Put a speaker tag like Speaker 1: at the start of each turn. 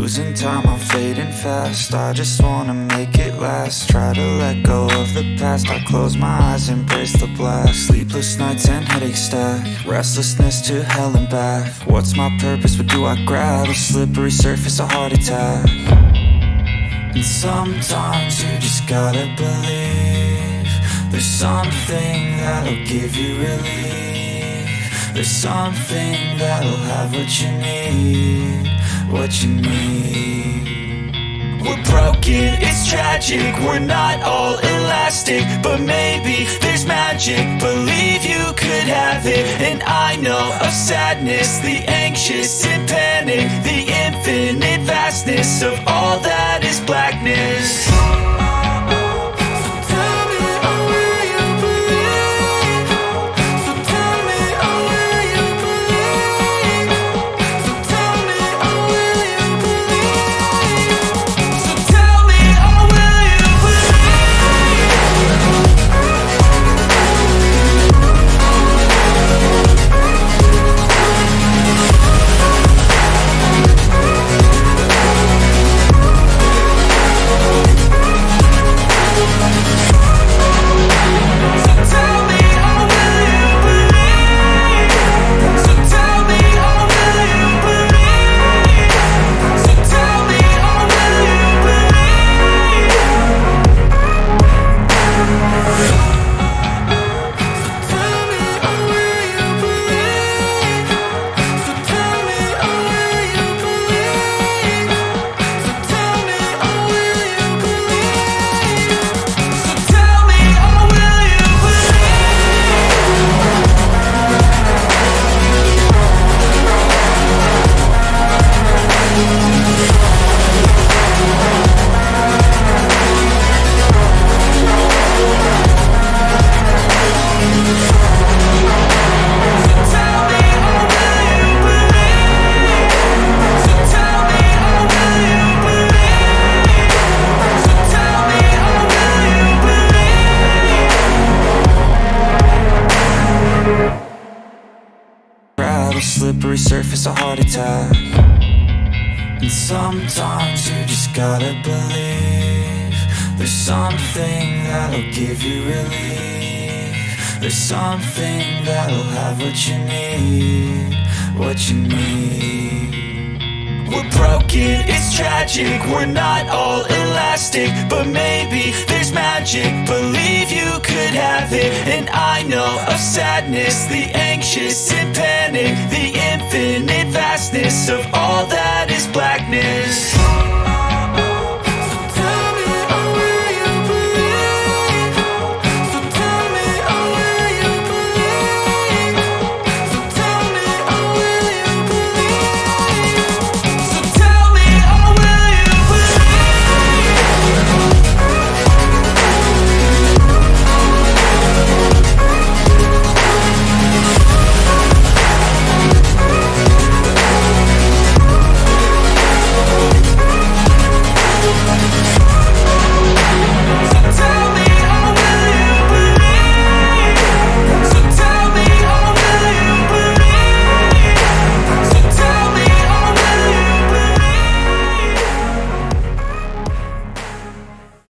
Speaker 1: losing time, I'm fading fast. I just wanna make it last. Try to let go of the past. I close my eyes, embrace the blast. Sleepless nights and headaches stack. Restlessness to hell and back. What's my purpose? What do I grab? A slippery surface, a heart attack. And sometimes you just gotta believe there's something that'll give you relief. There's something that'll have what you need, what you need. We're broken, it's tragic, we're not all elastic, but maybe there's magic. Believe you could have it. And I know of sadness, the anxious and panic, the infinite vastness of all that is blackness. A slippery surface, a heart attack. And sometimes you just gotta believe there's something that'll give you relief. There's something that'll have what you need, what you need. We're broken, it's tragic, we're not all elastic, but maybe there's magic. Believe you could have it. And I know of sadness, the anxious and panic, the infinite vastness of all that is blackness.